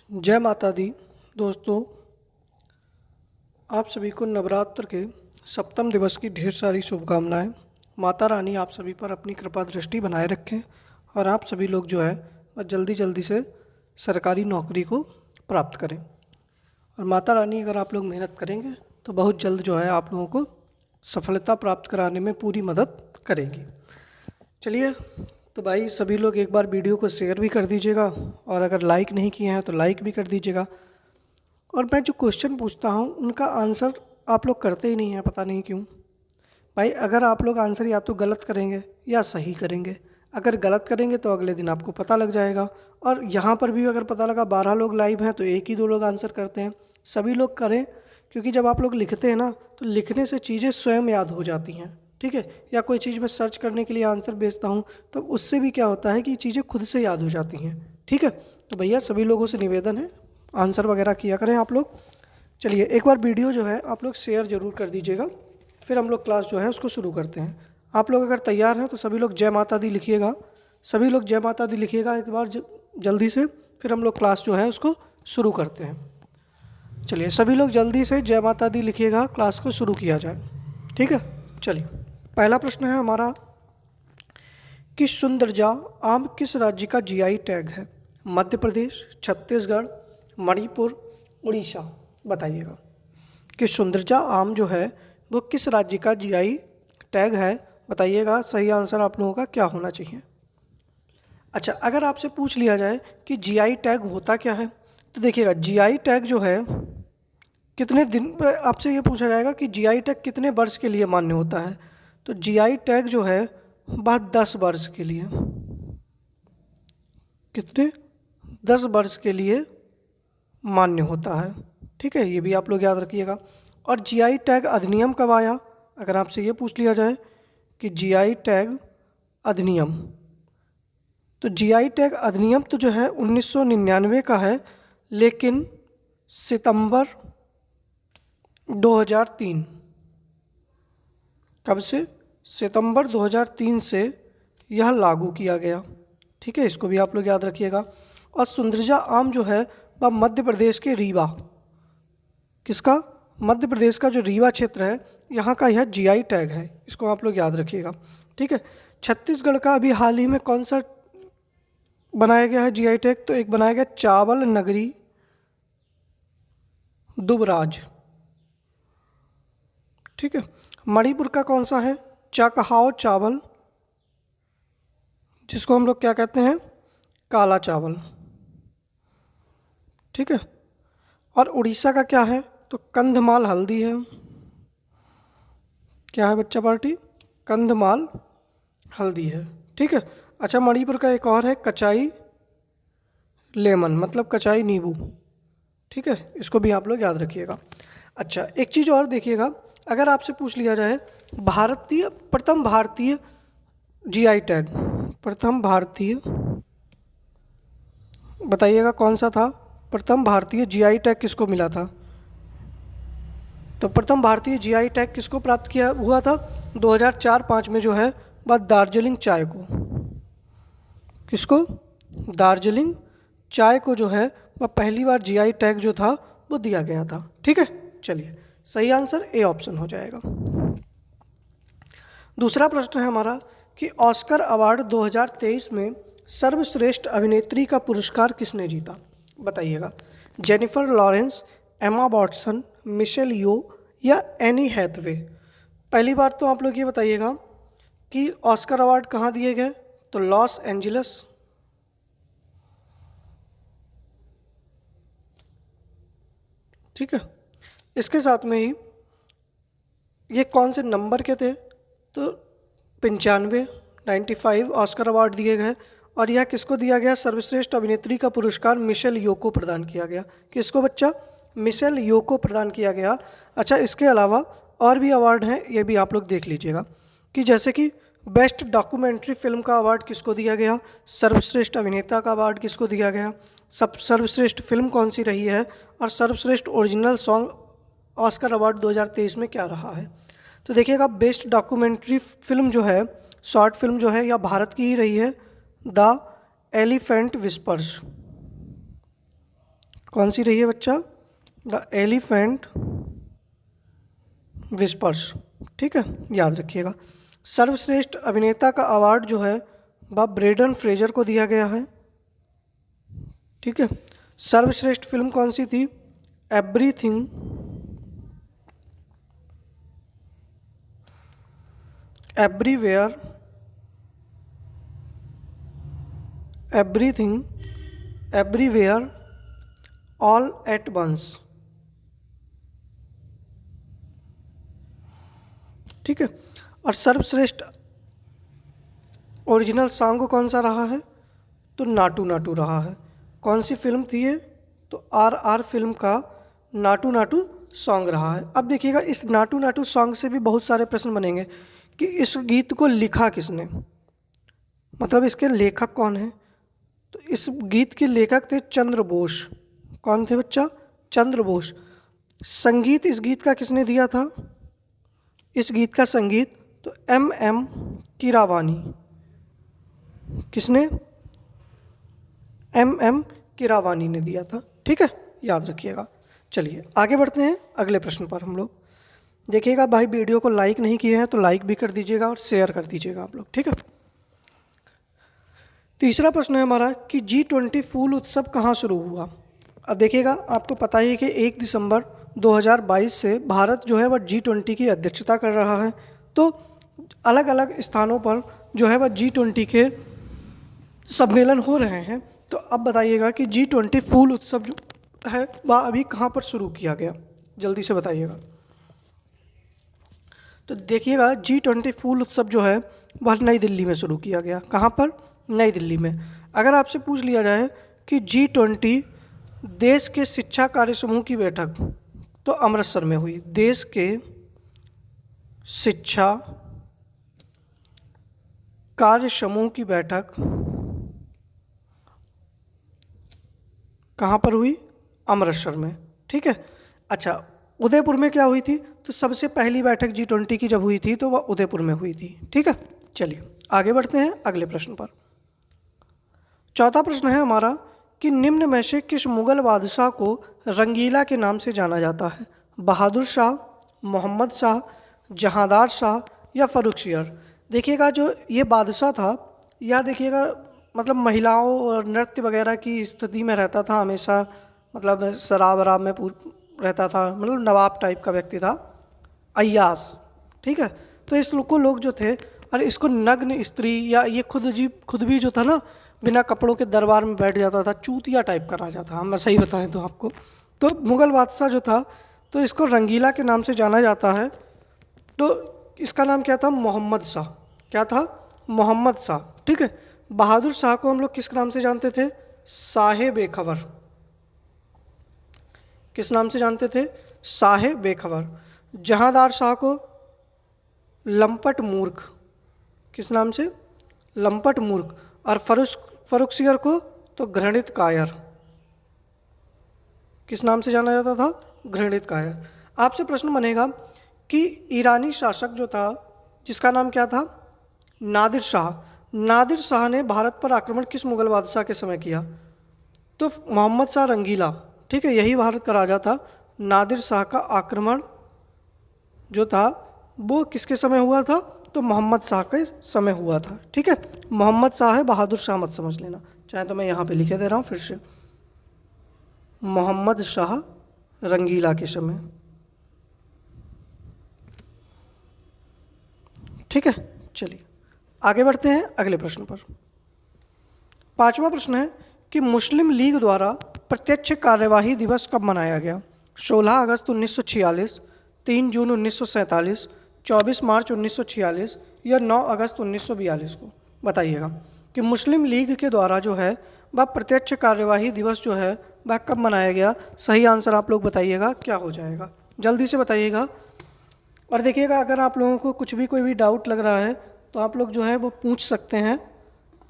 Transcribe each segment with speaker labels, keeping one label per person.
Speaker 1: जय माता दी। दोस्तों, आप सभी को नवरात्र के सप्तम दिवस की ढेर सारी शुभकामनाएं। माता रानी आप सभी पर अपनी कृपा दृष्टि बनाए रखें और आप सभी लोग जो है वह जल्दी जल्दी से सरकारी नौकरी को प्राप्त करें। और माता रानी अगर आप लोग मेहनत करेंगे तो बहुत जल्द जो है आप लोगों को सफलता प्राप्त कराने में पूरी मदद करेगी। चलिए, तो भाई सभी लोग एक बार वीडियो को शेयर भी कर दीजिएगा और अगर लाइक नहीं किए हैं तो लाइक भी कर दीजिएगा। और मैं जो क्वेश्चन पूछता हूँ उनका आंसर आप लोग करते ही नहीं हैं, पता नहीं क्यों। भाई अगर आप लोग आंसर या तो गलत करेंगे या सही करेंगे। अगर गलत करेंगे तो अगले दिन आपको पता लग जाएगा। और यहाँ पर भी अगर पता लगा 12 लोग लाइव हैं तो एक ही 2 लोग आंसर करते हैं। सभी लोग करें, क्योंकि जब आप लोग लिखते हैं ना तो लिखने से चीज़ें स्वयं याद हो जाती हैं। ठीक है, या कोई चीज़ मैं सर्च करने के लिए आंसर भेजता हूँ तो उससे भी क्या होता है कि चीज़ें खुद से याद हो जाती हैं। ठीक है, तो भैया सभी लोगों से निवेदन है, आंसर वगैरह किया करें आप लोग। चलिए, एक बार वीडियो जो है आप लोग शेयर ज़रूर कर दीजिएगा, फिर हम लोग क्लास जो है उसको शुरू करते हैं। आप लोग अगर तैयार हैं तो सभी लोग जय माता दी लिखिएगा। सभी लोग जय माता दी लिखिएगा एक बार जल्दी से, फिर हम लोग क्लास जो है उसको शुरू करते हैं। चलिए, सभी लोग जल्दी से जय माता दी लिखिएगा, क्लास को शुरू किया जाए। ठीक है, चलिए पहला प्रश्न है हमारा कि सुंदरजा आम किस राज्य का जीआई टैग है? मध्य प्रदेश, छत्तीसगढ़, मणिपुर, उड़ीसा। बताइएगा कि सुंदरजा आम जो है वो किस राज्य का जीआई टैग है। बताइएगा सही आंसर आप लोगों का क्या होना चाहिए। अच्छा, अगर आपसे पूछ लिया जाए कि जीआई टैग होता क्या है तो देखिएगा जीआई टैग जो है कितने दिन पे आपसे ये पूछा जाएगा कि जीआई टैग कितने वर्ष के लिए मान्य होता है। तो जीआई टैग जो है वह 10 वर्ष के लिए, कितने 10 वर्ष के लिए मान्य होता है। ठीक है, ये भी आप लोग याद रखिएगा। और जीआई टैग अधिनियम कब आया? अगर आपसे ये पूछ लिया जाए कि जीआई टैग अधिनियम, तो जीआई टैग अधिनियम तो जो है 1999 का है, लेकिन सितंबर 2003, कब से? सितंबर 2003 से यह लागू किया गया। ठीक है, इसको भी आप लोग याद रखिएगा। और सुंदरजा आम जो है वह मध्य प्रदेश के रीवा, किसका? मध्य प्रदेश का जो रीवा क्षेत्र है यहाँ का यह जीआई टैग है, इसको आप लोग याद रखिएगा। ठीक है, छत्तीसगढ़ का अभी हाल ही में कौन सा बनाया गया है जीआई टैग? तो एक बनाया गया चावल नगरी दुबराज। ठीक है, मणिपुर का कौन सा है? चकहाव चावल, जिसको हम लोग क्या कहते हैं? काला चावल। ठीक है, और उड़ीसा का क्या है? तो कंधमाल हल्दी है। क्या है बच्चा पार्टी? कंधमाल हल्दी है। ठीक है, अच्छा मणिपुर का एक और है कचाई लेमन, मतलब कचाई नींबू। ठीक है, इसको भी आप लोग याद रखिएगा। अच्छा, एक चीज़ और देखिएगा, अगर आपसे पूछ लिया जाए प्रथम भारतीय जीआई टैग, प्रथम भारतीय, बताइएगा कौन सा था? प्रथम भारतीय जीआई टैग किसको मिला था? तो प्रथम भारतीय जीआई टैग किसको प्राप्त किया हुआ था? 2004-5 में जो है वह दार्जिलिंग चाय को, किसको? दार्जिलिंग चाय को जो है वह पहली बार जीआई टैग जो था वो दिया गया था। ठीक है, चलिए सही आंसर ए ऑप्शन हो जाएगा। दूसरा प्रश्न है हमारा कि ऑस्कर अवार्ड 2023 में सर्वश्रेष्ठ अभिनेत्री का पुरस्कार किसने जीता? बताइएगा, Jennifer Lawrence, Emma Watson, Michelle Yeoh या एनी हैथवे। पहली बार तो आप लोग ये बताइएगा कि ऑस्कर अवार्ड कहाँ दिए गए? तो लॉस एंजलिस। ठीक है, इसके साथ में ही ये कौन से नंबर के थे? तो 95, 95 ऑस्कर अवार्ड दिए गए। और यह किसको दिया गया? सर्वश्रेष्ठ अभिनेत्री का पुरस्कार मिशेल यो को प्रदान किया गया। किसको बच्चा? मिशेल यो को प्रदान किया गया। अच्छा, इसके अलावा और भी अवार्ड हैं, ये भी आप लोग देख लीजिएगा कि जैसे कि बेस्ट डॉक्यूमेंट्री फिल्म का अवार्ड किसको दिया गया? सर्वश्रेष्ठ अभिनेता का अवार्ड किसको दिया गया? सर्वश्रेष्ठ फिल्म कौन सी रही है? और सर्वश्रेष्ठ ओरिजिनल सॉन्ग ऑस्कर अवार्ड 2023 में क्या रहा है? तो देखिएगा, बेस्ट डॉक्यूमेंट्री फिल्म जो है, शॉर्ट फिल्म जो है, यह भारत की ही रही है, द एलिफेंट विस्पर्स। कौन सी रही है बच्चा? The elephant whispers. ठीक है, याद रखिएगा। सर्वश्रेष्ठ अभिनेता का अवार्ड जो है वह ब्रेंडन फ्रेजर को दिया गया है। ठीक है। सर्वश्रेष्ठ फिल्म कौन सी थी? Everything everywhere everything everywhere all at once. ठीक है। और सर्वश्रेष्ठ ओरिजिनल सॉन्ग कौन सा रहा है? तो नाटू नाटू रहा है। कौन सी फिल्म थी ये? तो RR फिल्म का नाटू नाटू सॉन्ग रहा है। अब देखिएगा, इस नाटू नाटू सॉन्ग से भी बहुत सारे प्रश्न बनेंगे कि इस गीत को लिखा किसने, मतलब इसके लेखक कौन है? तो इस गीत के लेखक थे चंद्र बोस। कौन थे बच्चा? चंद्र बोस। संगीत इस गीत का किसने दिया था? इस गीत का संगीत तो MM कीरावानी। किसने? MM कीरावानी ने दिया था। ठीक है, याद रखिएगा। चलिए आगे बढ़ते हैं अगले प्रश्न पर हम लोग। देखिएगा भाई, वीडियो को लाइक नहीं किए हैं तो लाइक भी कर दीजिएगा और शेयर कर दीजिएगा आप लोग। ठीक है। तीसरा प्रश्न है हमारा कि G20 फूल उत्सव कहाँ शुरू हुआ? अब देखिएगा, आपको पता ही है कि 1 दिसंबर 2022 से भारत जो है वह G20 की अध्यक्षता कर रहा है। तो अलग अलग स्थानों पर जो है वह G20 के सम्मेलन हो रहे हैं। तो अब बताइएगा कि G20 फूल उत्सव जो है वह अभी कहाँ पर शुरू किया गया? जल्दी से बताइएगा। तो देखिएगा, G20 फूल उत्सव जो है वह नई दिल्ली में शुरू किया गया। कहाँ पर? नई दिल्ली में। अगर आपसे पूछ लिया जाए कि G20 देश के शिक्षा कार्य समूह की बैठक तो अमृतसर में हुई। देश के शिक्षा कार्य समूह की बैठक कहाँ पर हुई? अमृतसर में। ठीक है। अच्छा, उदयपुर में क्या हुई थी? तो सबसे पहली बैठक G20 की जब हुई थी तो वह उदयपुर में हुई थी। ठीक है। चलिए आगे बढ़ते हैं अगले प्रश्न पर। चौथा प्रश्न है हमारा कि निम्न में से किस मुगल बादशाह को रंगीला के नाम से जाना जाता है? बहादुर शाह, मोहम्मद शाह, जहांदार शाह या फर्रुखसियर? देखिएगा, जो ये बादशाह था, यह देखिएगा मतलब महिलाओं और नृत्य वगैरह की स्थिति में रहता था हमेशा, मतलब शराब वराब में रहता था, मतलब नवाब टाइप का व्यक्ति था, अय्यास। ठीक है। तो इस लोग को लोग जो थे, और इसको नग्न स्त्री या ये खुद भी जो था ना, बिना कपड़ों के दरबार में बैठ जाता था, चूतिया टाइप का राजा था, मैं सही बताएं तो आपको। तो मुगल बादशाह जो था तो इसको रंगीला के नाम से जाना जाता है। तो इसका नाम क्या था? मोहम्मद शाह। क्या था? मोहम्मद शाह। ठीक है। बहादुर शाह को हम लोग किस नाम से जानते थे? शाहे बेखबर। किस नाम से जानते थे? शाहे बेखबर। जहांदार शाह को लंपट मूर्ख। किस नाम से? लंपट मूर्ख। और फर्रुखसियर को तो घृणित कायर। किस नाम से जाना जाता था? घृणित कायर। आपसे प्रश्न बनेगा कि ईरानी शासक जो था जिसका नाम क्या था? नादिर शाह। नादिर शाह ने भारत पर आक्रमण किस मुगल बादशाह के समय किया? तो मोहम्मद शाह रंगीला। ठीक है, यही भारत का राजा था। नादिर शाह का आक्रमण जो था वो किसके समय हुआ था? तो मोहम्मद शाह के समय हुआ था। ठीक है। मोहम्मद शाह है, बहादुर शाह मत समझ लेना, चाहे तो मैं यहाँ पे लिखे दे रहा हूँ फिर से। मोहम्मद शाह रंगीला के समय। ठीक है। चलिए आगे बढ़ते हैं अगले प्रश्न पर। पांचवा प्रश्न है कि मुस्लिम लीग द्वारा प्रत्यक्ष कार्यवाही दिवस कब मनाया गया? 16 अगस्त 1946, 3 जून 1947, 24 मार्च 1946 या 9 अगस्त 1942 को? बताइएगा कि मुस्लिम लीग के द्वारा जो है वह प्रत्यक्ष कार्यवाही दिवस जो है वह कब मनाया गया? सही आंसर आप लोग बताइएगा, क्या हो जाएगा? जल्दी से बताइएगा। और देखिएगा, अगर आप लोगों को कोई भी डाउट लग रहा है तो आप लोग जो है वो पूछ सकते हैं,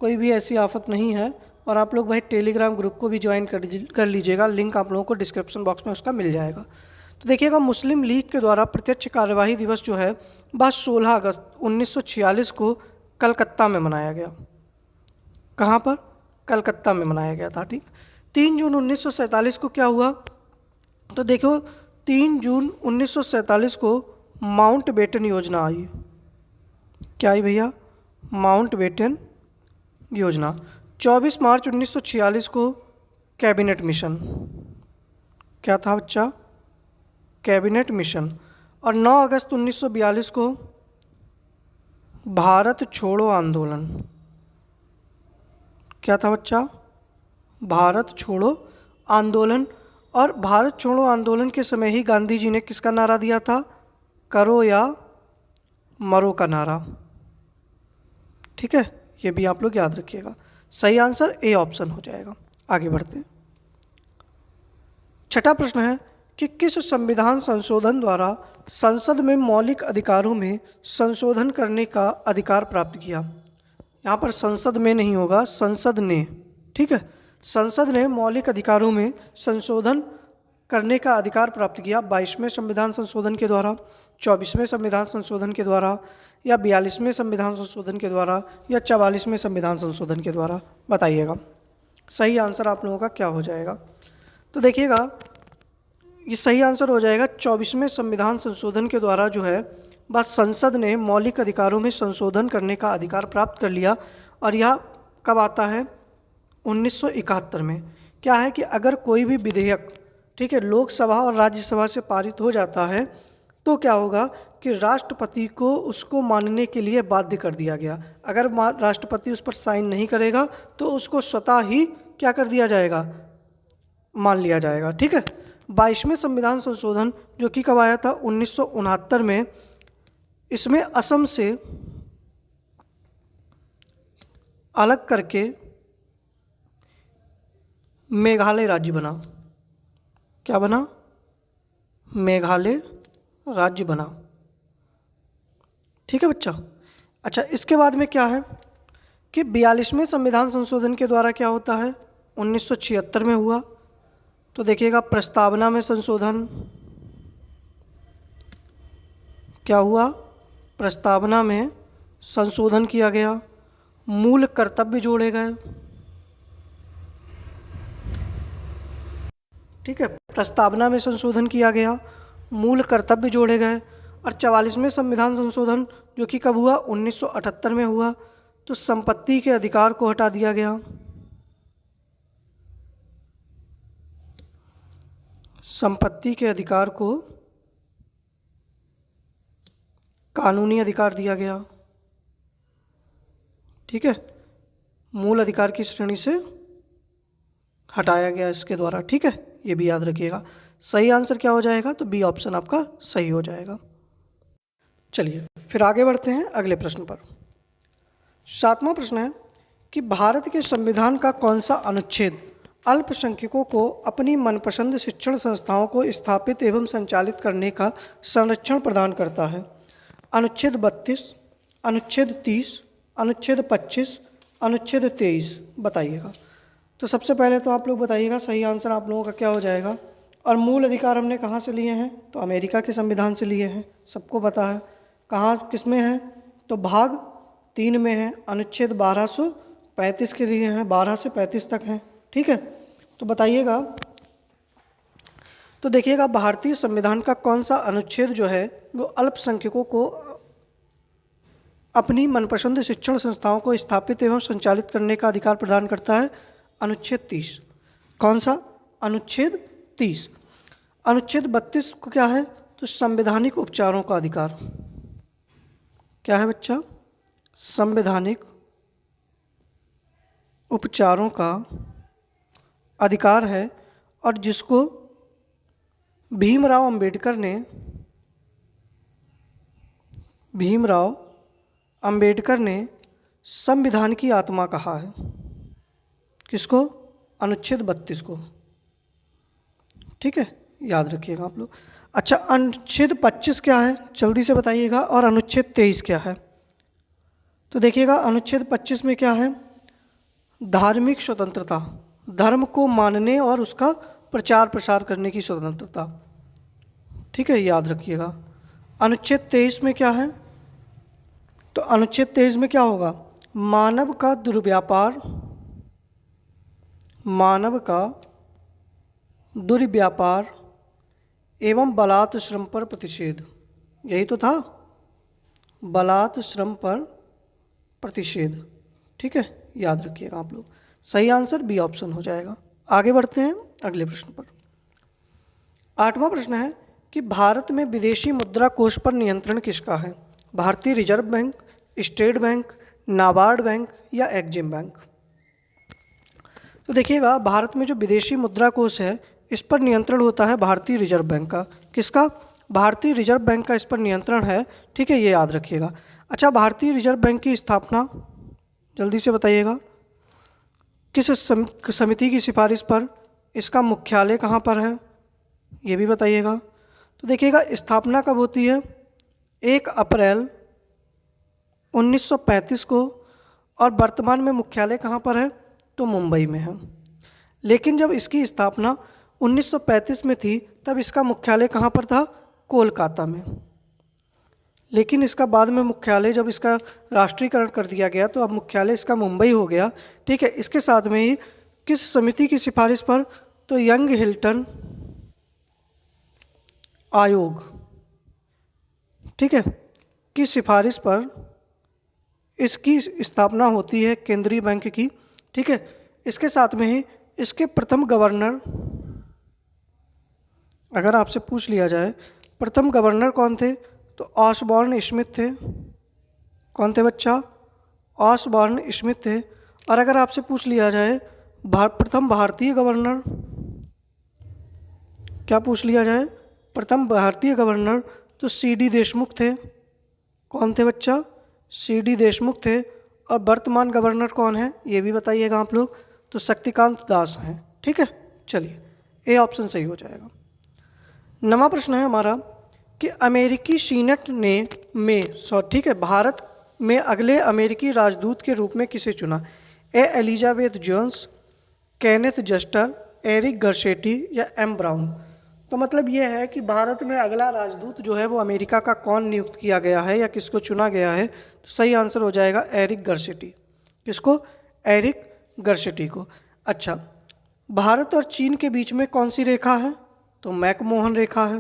Speaker 1: कोई भी ऐसी आफत नहीं है। और आप लोग भाई टेलीग्राम ग्रुप को भी ज्वाइन कर लीजिएगा, लिंक आप लोगों को डिस्क्रिप्शन बॉक्स में उसका मिल जाएगा। तो देखिएगा, मुस्लिम लीग के द्वारा प्रत्यक्ष कार्यवाही दिवस जो है वह 16 अगस्त 1946 को कलकत्ता में मनाया गया। कहाँ पर? कलकत्ता में मनाया गया था। ठीक। 3 जून 1947 को क्या हुआ, तो देखो 3 जून 1947 को माउंट बेटन योजना आई। क्या आई भैया, माउंट बेटन योजना। 24 मार्च 1946 को कैबिनेट मिशन, क्या था बच्चा, कैबिनेट मिशन। और 9 अगस्त 1942 को भारत छोड़ो आंदोलन, क्या था बच्चा, भारत छोड़ो आंदोलन। और भारत छोड़ो आंदोलन के समय ही गांधी जी ने किसका नारा दिया था, करो या मरो का नारा। ठीक है, ये भी आप लोग याद रखिएगा। सही आंसर ए ऑप्शन हो जाएगा। आगे बढ़ते हैं। छठा प्रश्न है कि किस संविधान संशोधन द्वारा संसद में मौलिक अधिकारों में संशोधन करने का अधिकार प्राप्त किया। यहाँ पर संसद में नहीं होगा, संसद ने। ठीक है, संसद ने मौलिक अधिकारों में संशोधन करने का अधिकार प्राप्त किया। 22वें संविधान संशोधन के द्वारा, 24वें संविधान संशोधन के द्वारा, या 42वें संविधान संशोधन के द्वारा, या 44वें संविधान संशोधन के द्वारा, बताइएगा। सही आंसर आप लोगों का क्या हो जाएगा, तो देखिएगा ये सही आंसर हो जाएगा 24वें संविधान संशोधन के द्वारा जो है बस संसद ने मौलिक अधिकारों में संशोधन करने का अधिकार प्राप्त कर लिया। और यह कब आता है, 1971 में। क्या है कि अगर कोई भी विधेयक, ठीक है, लोकसभा और राज्यसभा से पारित हो जाता है तो क्या होगा कि राष्ट्रपति को उसको मानने के लिए बाध्य कर दिया गया। अगर राष्ट्रपति उस पर साइन नहीं करेगा तो उसको स्वतः ही क्या कर दिया जाएगा, मान लिया जाएगा। ठीक है, 22वें संविधान संशोधन जो कि कब आया था, 1969 में। इसमें असम से अलग करके मेघालय राज्य बना। क्या बना, मेघालय राज्य बना। ठीक है बच्चा। अच्छा, इसके बाद में क्या है कि 42वें संविधान संशोधन के द्वारा क्या होता है, 1976 में हुआ। तो देखिएगा प्रस्तावना में संशोधन, क्या हुआ, प्रस्तावना में संशोधन किया गया। मूल कर्तव्य जोड़े गए। ठीक है, प्रस्तावना में संशोधन किया गया, मूल कर्तव्य जोड़े गए। और 44वें संविधान संशोधन जो कि कब हुआ, 1978 में हुआ। तो संपत्ति के अधिकार को हटा दिया गया। संपत्ति के अधिकार को कानूनी अधिकार दिया गया। ठीक है, मूल अधिकार की श्रेणी से हटाया गया इसके द्वारा। ठीक है, ये भी याद रखिएगा। सही आंसर क्या हो जाएगा, तो बी ऑप्शन आपका सही हो जाएगा। चलिए फिर आगे बढ़ते हैं अगले प्रश्न पर। 7वां प्रश्न है कि भारत के संविधान का कौन सा अनुच्छेद अल्पसंख्यकों को अपनी मनपसंद शिक्षण संस्थाओं को स्थापित एवं संचालित करने का संरक्षण प्रदान करता है। अनुच्छेद 32, अनुच्छेद 30, अनुच्छेद 25, अनुच्छेद 23, बताइएगा। तो सबसे पहले तो आप लोग बताइएगा सही आंसर आप लोगों का क्या हो जाएगा। और मूल अधिकार हमने कहाँ से लिए हैं, तो अमेरिका के संविधान से लिए हैं, सबको पता है। कहाँ किस में है, तो भाग 3 में है। अनुच्छेद 1235 के लिए हैं, 12 से 35 तक हैं। ठीक है, तो बताइएगा। तो देखिएगा भारतीय संविधान का कौन सा अनुच्छेद जो है वो अल्पसंख्यकों को अपनी मनपसंद शिक्षण संस्थाओं को स्थापित एवं संचालित करने का अधिकार प्रदान करता है। अनुच्छेद 30। कौन सा, अनुच्छेद 30। अनुच्छेद 32 को क्या है, तो संवैधानिक उपचारों का अधिकार। क्या है बच्चा, संवैधानिक उपचारों का अधिकार है। और जिसको भीमराव अंबेडकर ने संविधान की आत्मा कहा है। किसको, अनुच्छेद 32 को। ठीक है, याद रखिएगा आप लोग। अच्छा, अनुच्छेद 25 क्या है, जल्दी से बताइएगा। और अनुच्छेद 23 क्या है, तो देखिएगा अनुच्छेद 25 में क्या है, धार्मिक स्वतंत्रता, धर्म को मानने और उसका प्रचार प्रसार करने की स्वतंत्रता। ठीक है, याद रखिएगा। अनुच्छेद 23 में क्या है, तो अनुच्छेद 23 में क्या होगा, मानव का दुर्व्यापार, मानव का दुर्व्यापार एवं बलात् श्रम पर प्रतिषेध, यही तो था, बलात् श्रम पर प्रतिषेध। ठीक है, याद रखिएगा आप लोग। सही आंसर बी ऑप्शन हो जाएगा। आगे बढ़ते हैं अगले प्रश्न पर। 8वां प्रश्न है कि भारत में विदेशी मुद्रा कोष पर नियंत्रण किसका है? भारतीय reserve bank, state bank, NABARD bank या एक्जिम बैंक? तो देखिएगा, भारत में जो विदेशी मुद्रा कोष है इस पर नियंत्रण होता है भारतीय रिजर्व बैंक का। किसका? भारतीय रिजर्व बैंक का इस पर नियंत्रण है। ठीक है, ये याद रखिएगा। अच्छा, भारतीय रिजर्व बैंक की स्थापना जल्दी से बताइएगा किस समिति की सिफारिश पर? इसका मुख्यालय कहाँ पर है ये भी बताइएगा। तो देखिएगा, स्थापना कब होती है? 1 अप्रैल 1935 को, और वर्तमान में मुख्यालय कहाँ पर है? तो मुंबई में है। लेकिन जब इसकी स्थापना 1935 में थी तब इसका मुख्यालय कहाँ पर था? कोलकाता में। लेकिन इसका बाद में मुख्यालय, जब इसका राष्ट्रीयकरण कर दिया गया तो अब मुख्यालय इसका मुंबई हो गया। ठीक है, इसके साथ में ही किस समिति की सिफारिश पर? तो यंग हिल्टन आयोग, ठीक है, की सिफारिश पर इसकी स्थापना होती है केंद्रीय बैंक की। ठीक है, इसके साथ में ही इसके प्रथम गवर्नर, अगर आपसे पूछ लिया जाए प्रथम गवर्नर कौन थे, तो ऑसबॉर्न स्मिथ थे। कौन थे बच्चा? ऑसबॉर्न स्मिथ थे। और अगर आपसे पूछ लिया जाए प्रथम भारतीय गवर्नर, क्या पूछ लिया जाए? प्रथम भारतीय गवर्नर, तो सीडी देशमुख थे। कौन थे बच्चा? सीडी देशमुख थे। और वर्तमान गवर्नर कौन है ये भी बताइएगा आप लोग, तो शक्तिकांत दास हैं। ठीक है, चलिए ए ऑप्शन सही हो जाएगा। 9वां प्रश्न है हमारा कि अमेरिकी सीनेट ने ठीक है, भारत में अगले अमेरिकी राजदूत के रूप में किसे चुना? A Elizabeth Jones, Kenneth Juster, Eric Garcetti या एम ब्राउन? तो मतलब ये है कि भारत में अगला राजदूत जो है वो अमेरिका का कौन नियुक्त किया गया है या किसको चुना गया है? तो सही आंसर हो जाएगा एरिक गर्शेटी। किसको? एरिक गर्शेटी को। अच्छा, भारत और चीन के बीच में कौन सी रेखा है? तो मैकमोहन रेखा है।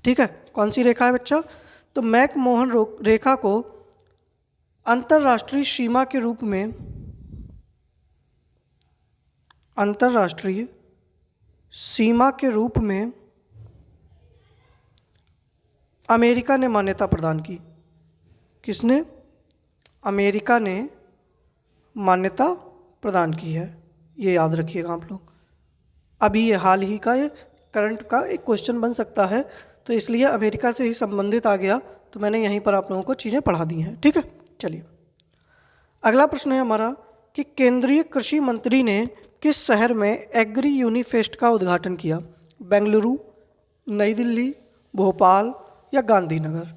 Speaker 1: ठीक है, कौन सी रेखा है बच्चा? तो मैकमोहन रेखा को अंतर्राष्ट्रीय सीमा के रूप में, अंतर्राष्ट्रीय सीमा के रूप में अमेरिका ने मान्यता प्रदान की। किसने? अमेरिका ने मान्यता प्रदान की है, ये याद रखिएगा आप लोग। अभी ये हाल ही का, ये करंट का एक क्वेश्चन बन सकता है, तो इसलिए अमेरिका से ही संबंधित आ गया, तो मैंने यहीं पर आप लोगों को चीज़ें पढ़ा दी हैं। ठीक है, चलिए अगला प्रश्न है हमारा कि केंद्रीय कृषि मंत्री ने किस शहर में एग्री यूनिफेस्ट का उद्घाटन किया? बेंगलुरु, नई दिल्ली, भोपाल या गांधीनगर?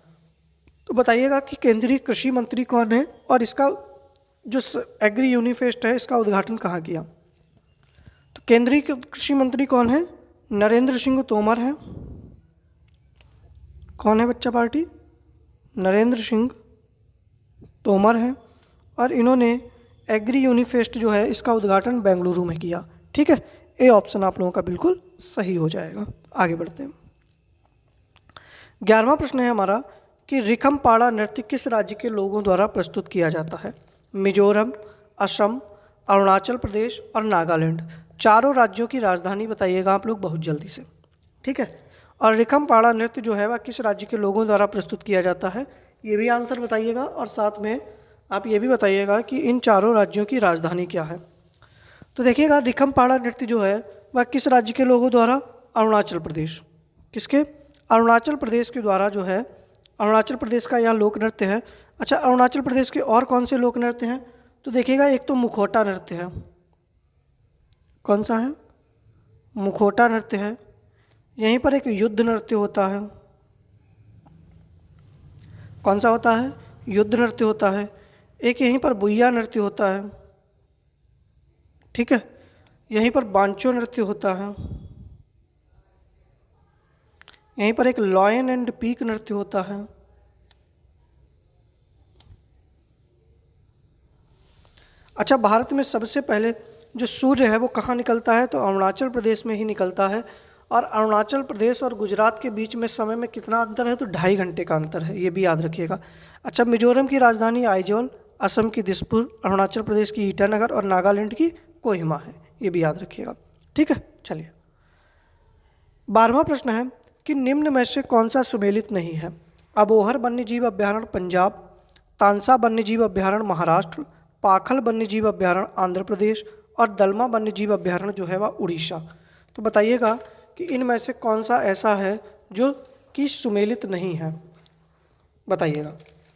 Speaker 1: तो बताइएगा कि केंद्रीय कृषि मंत्री कौन है और इसका जो एग्री यूनिफेस्ट है इसका उद्घाटन कहाँ किया? तो केंद्रीय कृषि मंत्री कौन है? नरेंद्र सिंह तोमर है। कौन है बच्चा पार्टी? नरेंद्र सिंह तोमर है। और इन्होंने एग्री यूनिफेस्ट जो है इसका उद्घाटन बेंगलुरु में किया। ठीक है, ए ऑप्शन आप लोगों का बिल्कुल सही हो जाएगा। आगे बढ़ते हैं। 11वां प्रश्न है हमारा कि रिखमपाड़ा नृत्य किस राज्य के लोगों द्वारा प्रस्तुत किया जाता है? मिजोरम, असम, अरुणाचल प्रदेश और नागालैंड? चारों राज्यों की राजधानी बताइएगा आप लोग बहुत जल्दी से। ठीक है, और रिखमपाड़ा नृत्य जो है वह किस राज्य के लोगों द्वारा प्रस्तुत किया जाता है ये भी आंसर बताइएगा, और साथ में आप ये भी बताइएगा कि इन चारों राज्यों की राजधानी क्या है। तो देखिएगा, रिखमपाड़ा नृत्य जो है वह किस राज्य के लोगों द्वारा? अरुणाचल प्रदेश। किसके? अरुणाचल प्रदेश के द्वारा जो है, अरुणाचल प्रदेश का यह लोक नृत्य है। अच्छा, अरुणाचल प्रदेश के और कौन से लोक नृत्य हैं? तो देखिएगा, एक तो मुखौटा नृत्य है। कौन सा है? मुखौटा नृत्य है। यहीं पर एक युद्ध नृत्य होता है। कौन सा होता है? युद्ध नृत्य होता है। एक यहीं पर बुइया नृत्य होता है। ठीक है, यहीं पर बांचो नृत्य होता है। यहीं पर एक लॉयन एंड पीक नृत्य होता है। अच्छा, भारत में सबसे पहले जो सूर्य है वो कहाँ निकलता है, तो अरुणाचल प्रदेश में ही निकलता है। और अरुणाचल प्रदेश और गुजरात के बीच में समय में कितना अंतर है, तो 2.5 घंटे का अंतर है, ये भी याद रखिएगा। अच्छा, मिजोरम की राजधानी आइजोल, असम की दिसपुर, अरुणाचल प्रदेश की ईटानगर और नागालैंड की कोहिमा है, ये भी याद रखिएगा। ठीक है, चलिए 12वां प्रश्न है कि निम्न में से कौन सा सुमेलित नहीं है। अबोहर वन्यजीव अभ्यारण्य पंजाब, तानसा वन्यजीव अभ्यारण्य महाराष्ट्र, पाखल वन्यजीव अभ्यारण्य आंध्र प्रदेश और दलमा वन्यजीव अभ्यारण्य जो है वह उड़ीसा। तो बताइएगा कि इनमें से कौन सा ऐसा है जो कि सुमेलित नहीं है, बताइएगा।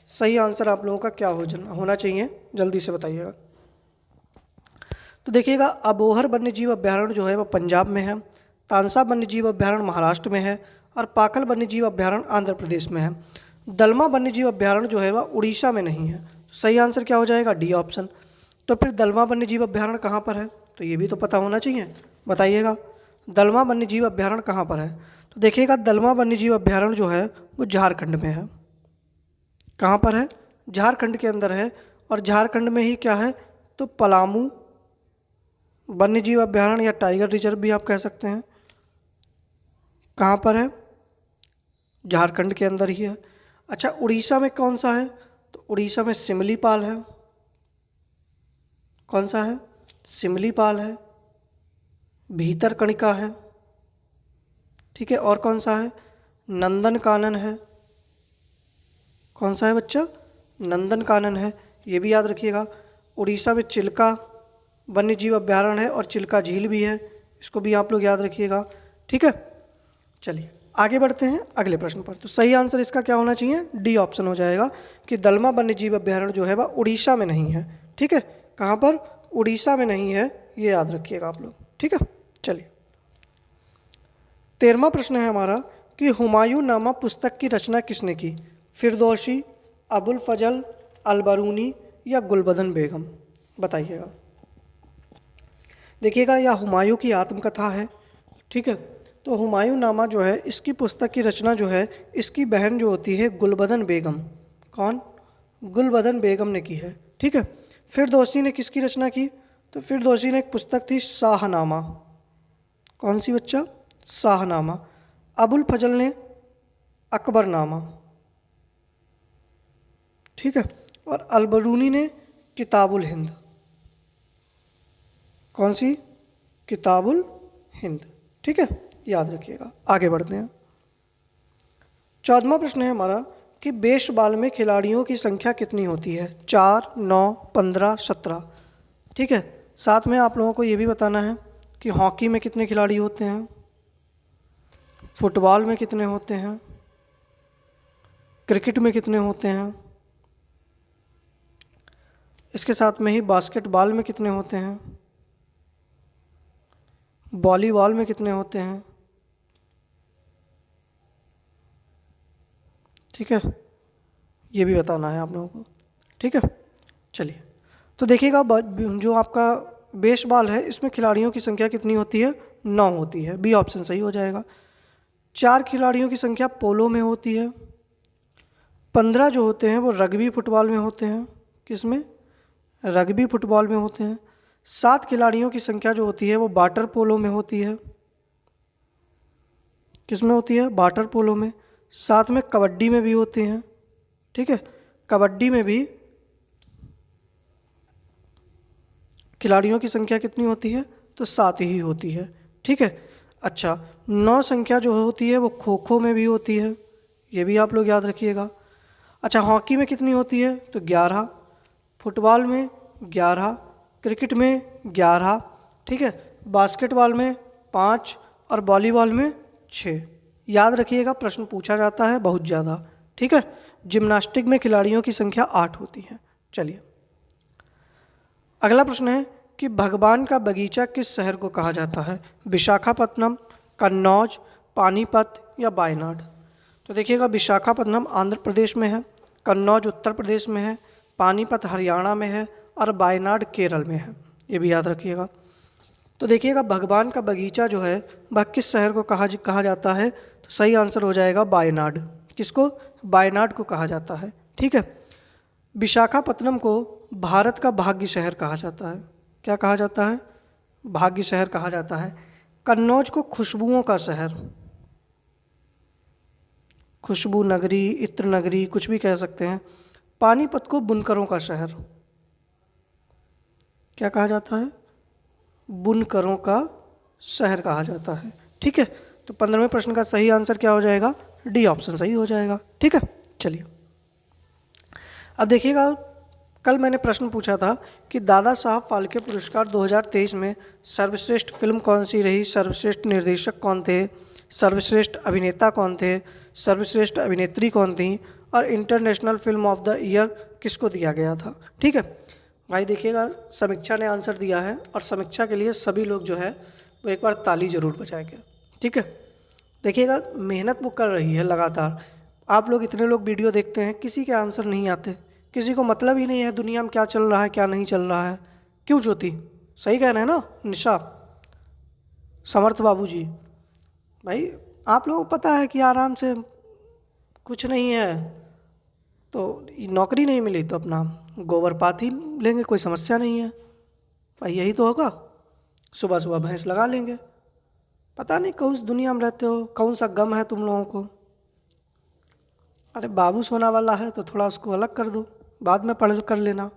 Speaker 1: सही आंसर आप लोगों का क्या होना चाहिए, जल्दी से बताइएगा। तो देखिएगा, अबोहर वन्यजीव अभ्यारण्य जो है वह पंजाब में है, तानसा वन्यजीव अभ्यारण्य महाराष्ट्र में है और पाखल वन्यजीव अभ्यारण्य आंध्र प्रदेश में है। दलमा वन्यजीव अभ्यारण्य जो है वह उड़ीसा में नहीं है। सही आंसर क्या हो जाएगा, डी ऑप्शन। तो फिर दलमा वन्यजीव अभ्यारण्य कहाँ पर है, तो ये भी तो पता होना चाहिए, बताइएगा। दलमा वन्यजीव अभ्यारण्य कहाँ पर है, तो देखिएगा दलमा वन्यजीव अभ्यारण्य जो है वो झारखंड में है। कहाँ पर है, झारखंड के अंदर है। और झारखंड में ही क्या है, तो पलामू वन्यजीव अभ्यारण्य या टाइगर रिजर्व भी आप कह सकते हैं। कहाँ पर है, झारखंड के अंदर ही है। अच्छा, उड़ीसा में कौन सा है, तो उड़ीसा में सिमलीपाल है। कौन सा है, सिमलीपाल है, भीतरकनिका है, ठीक है। और कौन सा है, नंदनकानन है। कौन सा है बच्चा, नंदनकानन है, ये भी याद रखिएगा। उड़ीसा में चिल्का वन्यजीव अभ्यारण्य है और चिल्का झील भी है, इसको भी आप लोग याद रखिएगा। ठीक है, चलिए आगे बढ़ते हैं अगले प्रश्न पर। तो सही आंसर इसका क्या होना चाहिए, डी ऑप्शन हो जाएगा कि दलमा वन्यजीव अभ्यारण्य जो है वह उड़ीसा में नहीं है। ठीक है, कहाँ पर, उड़ीसा में नहीं है, ये याद रखिएगा आप लोग। ठीक है, चलिए 13वां प्रश्न है हमारा कि हुमायूं नामा पुस्तक की रचना किसने की। फिरदौसी, अबुल फजल, अलबरूनी या गुलबदन बेगम, बताइएगा। देखिएगा, यह हुमायूं की आत्मकथा है। ठीक है, तो हुमायूं नामा जो है इसकी पुस्तक की रचना जो है इसकी बहन जो होती है गुलबदन बेगम, कौन, गुलबदन बेगम ने की है। ठीक है, फिरदौसी ने किसकी रचना की, तो फिरदौसी ने एक पुस्तक थी शाहनामा। कौन सी बच्चा, शाहनामा। अबुल फजल ने अकबरनामा। ठीक है, और अलबरूनी ने किताबुल हिंद। कौन सी, किताबुल हिंद। ठीक है, याद रखिएगा। आगे बढ़ते हैं। 14वां प्रश्न है हमारा कि बेसबॉल में खिलाड़ियों की संख्या कितनी होती है, 4, 9, 15, 17। ठीक है, साथ में आप लोगों को ये भी बताना है कि हॉकी में कितने खिलाड़ी होते हैं, फुटबॉल में कितने होते हैं, क्रिकेट में कितने होते हैं, इसके साथ में ही बास्केटबॉल में कितने होते हैं, वॉलीबॉल में कितने होते हैं। ठीक है, ये भी बताना है आप लोगों को। ठीक है, चलिए तो देखिएगा, जो आपका बेसबॉल है इसमें खिलाड़ियों की संख्या कितनी होती है, 9 होती है, बी ऑप्शन सही हो जाएगा। 4 खिलाड़ियों की संख्या पोलो में होती है। 15 जो होते हैं वो रग्बी फुटबॉल में होते हैं, किसमें, रग्बी फुटबॉल में होते हैं। 7 खिलाड़ियों की संख्या जो होती है वो वाटर पोलो में होती है, किसमें होती है, वाटर पोलो में। साथ में कबड्डी में भी होते हैं। ठीक है, कबड्डी में भी खिलाड़ियों की संख्या कितनी होती है, तो 7 ही होती है। ठीक है, अच्छा 9 संख्या जो होती है वो खो खो में भी होती है, ये भी आप लोग याद रखिएगा। अच्छा, हॉकी में कितनी होती है, तो 11, फुटबॉल में 11, क्रिकेट में 11। ठीक है, बास्केटबॉल में 5 और वॉलीबॉल में 6। याद रखिएगा, प्रश्न पूछा जाता है बहुत ज़्यादा। ठीक है, जिम्नास्टिक में खिलाड़ियों की संख्या 8 होती है। चलिए अगला प्रश्न है कि भगवान का बगीचा किस शहर को कहा जाता है, विशाखापत्तनम, कन्नौज, पानीपत या वायनाड। तो देखिएगा, विशाखापत्तनम आंध्र प्रदेश में है, कन्नौज उत्तर प्रदेश में है, पानीपत हरियाणा में है और वायनाड केरल में है, ये भी याद रखिएगा। तो देखिएगा, भगवान का बगीचा जो है वह किस शहर को कहा जाता है, तो सही आंसर हो जाएगा वायनाड। किसको, वायनाड को कहा जाता है। ठीक है, विशाखापत्तनम को भारत का भाग्य शहर कहा जाता है। क्या कहा जाता है, भाग्य शहर कहा जाता है। कन्नौज को खुशबुओं का शहर, खुशबू नगरी, इत्र नगरी, कुछ भी कह सकते हैं। पानीपत को बुनकरों का शहर, क्या कहा जाता है? बुनकरों का शहर कहा जाता है। ठीक है, तो 15वें प्रश्न का सही आंसर क्या हो जाएगा? डी ऑप्शन सही हो जाएगा। ठीक है, चलिए अब देखिएगा, कल मैंने प्रश्न पूछा था कि दादा साहब फाल्के पुरस्कार 2023 में सर्वश्रेष्ठ फिल्म कौन सी रही, सर्वश्रेष्ठ निर्देशक कौन थे, सर्वश्रेष्ठ अभिनेता कौन थे, सर्वश्रेष्ठ अभिनेत्री कौन थी, और international film of the year किसको दिया गया था। ठीक है भाई, देखिएगा समीक्षा ने आंसर दिया है, और समीक्षा के लिए सभी लोग जो है वो एक बार ताली जरूर बजाएंगे। ठीक है, देखिएगा मेहनत वो कर रही है लगातार। आप लोग इतने लोग वीडियो देखते हैं, किसी के आंसर नहीं आते, किसी को मतलब ही नहीं है दुनिया में क्या चल रहा है क्या नहीं चल रहा है। क्यों ज्योति, सही कह रहे हैं ना निशा, समर्थ बाबूजी? भाई आप लोगों को पता है कि आराम से कुछ नहीं है तो नौकरी नहीं मिली तो अपना गोबर पात ही लेंगे, कोई समस्या नहीं है भाई, यही तो होगा। सुबह सुबह भैंस लगा लेंगे। पता नहीं कौन सी दुनिया में रहते हो, कौन सा गम है तुम लोगों को। अरे बाबू सोना वाला है तो थोड़ा उसको अलग कर दो, बाद में पढ़ कर लेना।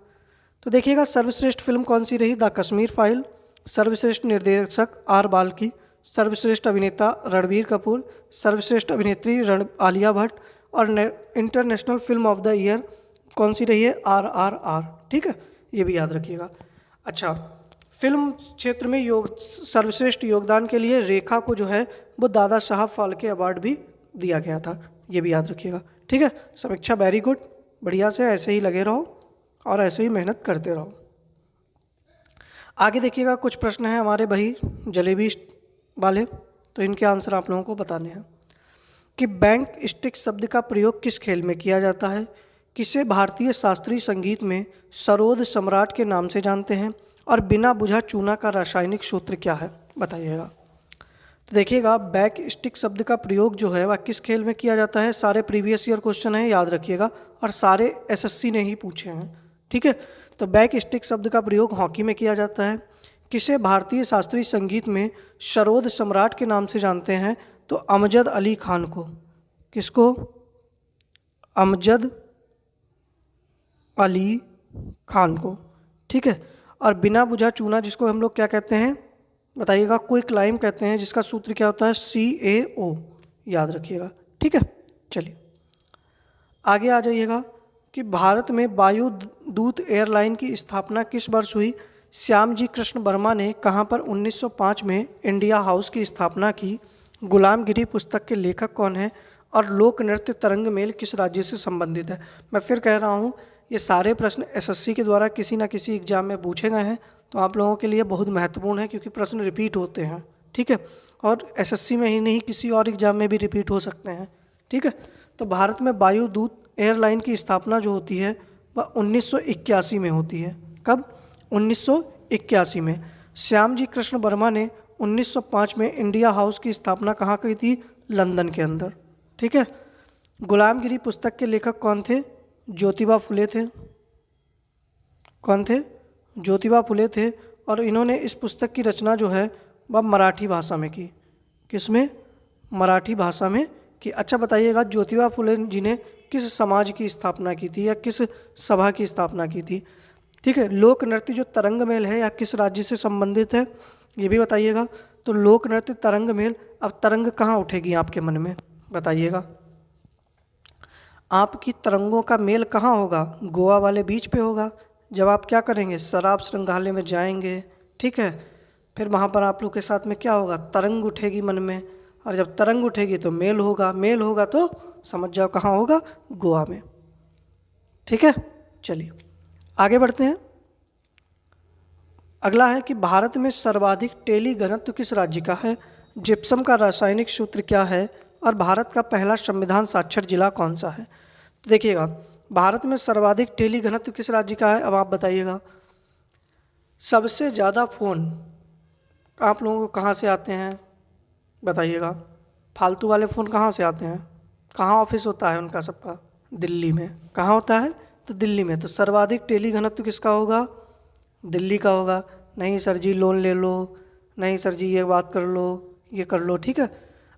Speaker 1: तो देखिएगा सर्वश्रेष्ठ फिल्म कौन सी रही? The Kashmir file. सर्वश्रेष्ठ निर्देशक आर बाल्की। सर्वश्रेष्ठ अभिनेता रणबीर कपूर। सर्वश्रेष्ठ अभिनेत्री आलिया भट्ट। और international film of the year कौन सी रही है? RRR। ठीक है, ये भी याद रखिएगा। अच्छा, फिल्म क्षेत्र में सर्वश्रेष्ठ योगदान के लिए रेखा को जो है वो दादा साहब फाल्के अवार्ड भी दिया गया था, ये भी याद रखिएगा। ठीक है, समीक्षा वेरी गुड, बढ़िया से ऐसे ही लगे रहो और ऐसे ही मेहनत करते रहो। आगे देखिएगा, कुछ प्रश्न हैं हमारे भाई जलेबी वाले, तो इनके आंसर आप लोगों को बताने हैं कि बैंक स्टिक शब्द का प्रयोग किस खेल में किया जाता है, किसे भारतीय शास्त्रीय संगीत में सरोद सम्राट के नाम से जानते हैं, और बिना बुझा चूना का रासायनिक सूत्र क्या है, बताइएगा। तो देखिएगा बैक स्टिक शब्द का प्रयोग जो है वह किस खेल में किया जाता है। सारे प्रीवियस ईयर क्वेश्चन हैं, याद रखिएगा, और सारे SSC ने ही पूछे हैं। ठीक है, तो बैक स्टिक शब्द का प्रयोग हॉकी में किया जाता है। किसे भारतीय शास्त्रीय संगीत में सरोद सम्राट के नाम से जानते हैं? तो अमजद अली खान को। किसको? अमजद अली खान को। ठीक है, और बिना बुझा चूना जिसको हम लोग क्या कहते हैं बताइएगा? क्विक लाइम कहते हैं, जिसका सूत्र क्या होता है? CaO, याद रखिएगा। ठीक है, चलिए आगे आ जाइएगा कि भारत में वायुदूत एयरलाइन की स्थापना किस वर्ष हुई? श्यामजी कृष्ण वर्मा ने कहाँ पर 1905 में इंडिया हाउस की स्थापना की? गुलामगिरी पुस्तक के लेखक कौन है? और लोक नृत्य तरंग मेल किस राज्य से संबंधित है? मैं फिर कह रहा हूँ, ये सारे प्रश्न SSC के द्वारा किसी न किसी एग्जाम में पूछे गए हैं, तो आप लोगों के लिए बहुत महत्वपूर्ण है, क्योंकि प्रश्न रिपीट होते हैं। ठीक है, और SSC में ही नहीं किसी और एग्जाम में भी रिपीट हो सकते हैं। ठीक है, तो भारत में वायुदूत एयरलाइन की स्थापना जो होती है वह 1981 में होती है। कब? 1981 में। श्यामजी कृष्ण वर्मा ने 1905 में इंडिया हाउस की स्थापना कहाँ की थी? लंदन के अंदर। ठीक है, गुलामगिरी पुस्तक के लेखक कौन थे? ज्योतिबा फुले थे। कौन थे? ज्योतिबा फुले थे, और इन्होंने इस पुस्तक की रचना जो है वह मराठी भाषा में की। किस में? मराठी भाषा में की। अच्छा बताइएगा, ज्योतिबा फुले जी ने किस समाज की स्थापना की थी या किस सभा की स्थापना की थी? ठीक है, लोक नृत्य जो तरंग मेल है या किस राज्य से संबंधित है, ये भी बताइएगा। तो लोक नृत्य तरंग मेल, अब तरंग कहाँ उठेगी आपके मन में, बताइएगा। आपकी तरंगों का मेल कहाँ होगा? गोवा वाले बीच पे होगा। जब आप क्या करेंगे? शराब संग्रहालय में जाएंगे। ठीक है, फिर वहाँ पर आप लोग के साथ में क्या होगा? तरंग उठेगी मन में, और जब तरंग उठेगी तो मेल होगा, मेल होगा तो समझ जाओ कहाँ होगा? गोवा में। ठीक है, चलिए आगे बढ़ते हैं। अगला है कि भारत में सर्वाधिक टेली घनत्व किस राज्य का है? जिप्सम का रासायनिक सूत्र क्या है? और भारत का पहला संविधान साक्षर जिला कौन सा है? तो देखिएगा, भारत में सर्वाधिक टेली घनत्व किस राज्य का है? अब आप बताइएगा। सबसे ज़्यादा फ़ोन आप लोगों को कहाँ से आते हैं, बताइएगा। फालतू वाले फ़ोन कहाँ से आते हैं? कहाँ ऑफिस होता है उनका सबका? दिल्ली में। कहाँ होता है? तो दिल्ली में। तो सर्वाधिक टेली घनत्व किसका होगा? दिल्ली का होगा। नहीं सर जी लोन ले लो, नहीं सर जी ये बात कर लो, ये कर लो, ठीक है।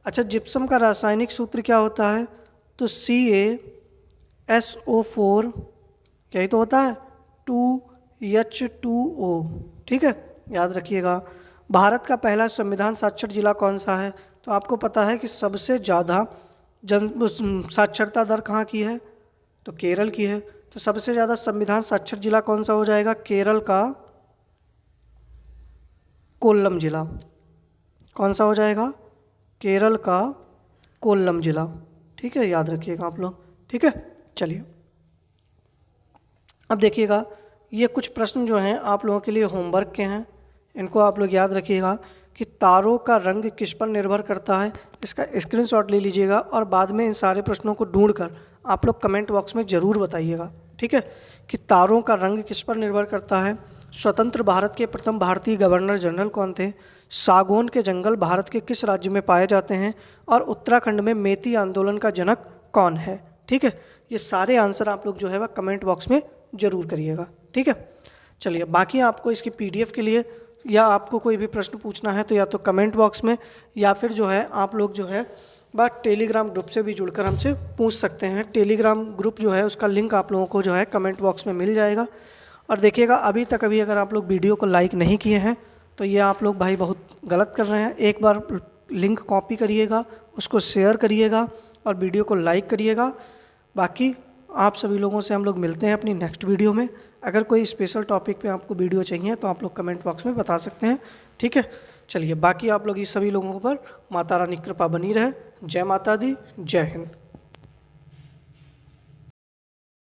Speaker 1: अच्छा, जिप्सम का रासायनिक सूत्र क्या होता है? तो CaSO4, क्या ही तो होता है, 2H2O, ठीक है, याद रखिएगा। भारत का पहला संविधान साक्षर जिला कौन सा है? तो आपको पता है कि सबसे ज़्यादा साक्षरता दर कहाँ की है? तो केरल की है। तो सबसे ज़्यादा संविधान साक्षर जिला कौन सा हो जाएगा? केरल का कोल्लम जिला। कौन सा हो जाएगा? केरल का कोल्लम जिला, ठीक है, याद रखिएगा आप लोग, ठीक है। चलिए अब देखिएगा, ये कुछ प्रश्न जो हैं आप लोगों के लिए होमवर्क के हैं, इनको आप लोग याद रखिएगा कि तारों का रंग किस पर निर्भर करता है। इसका स्क्रीनशॉट ले लीजिएगा और बाद में इन सारे प्रश्नों को ढूंढकर आप लोग कमेंट बॉक्स में ज़रूर बताइएगा, ठीक है, कि तारों का रंग किस पर निर्भर करता है। स्वतंत्र भारत के प्रथम भारतीय गवर्नर जनरल कौन थे? सागौन के जंगल भारत के किस राज्य में पाए जाते हैं? और उत्तराखंड में मेती आंदोलन का जनक कौन है? ठीक है, ये सारे आंसर आप लोग जो है वह कमेंट बॉक्स में ज़रूर करिएगा, ठीक है। चलिए, बाकी आपको इसकी PDF के लिए या आपको कोई भी प्रश्न पूछना है तो या तो कमेंट बॉक्स में, या फिर जो है आप लोग जो है बात टेलीग्राम ग्रुप से भी जुड़कर हमसे पूछ सकते हैं। टेलीग्राम ग्रुप जो है उसका लिंक आप लोगों को जो है कमेंट बॉक्स में मिल जाएगा। और देखिएगा, अभी तक अगर आप लोग वीडियो को लाइक नहीं किए हैं तो ये आप लोग भाई बहुत गलत कर रहे हैं। एक बार लिंक कॉपी करिएगा, उसको शेयर करिएगा और वीडियो को लाइक करिएगा। बाकी आप सभी लोगों से हम लोग मिलते हैं अपनी नेक्स्ट वीडियो में। अगर कोई स्पेशल टॉपिक पे आपको वीडियो चाहिए तो आप लोग कमेंट बॉक्स में बता सकते हैं, ठीक है। चलिए, बाकी आप लोग इस सभी लोगों पर माता रानी की कृपा बनी रहे। जय माता दी, जय हिंद।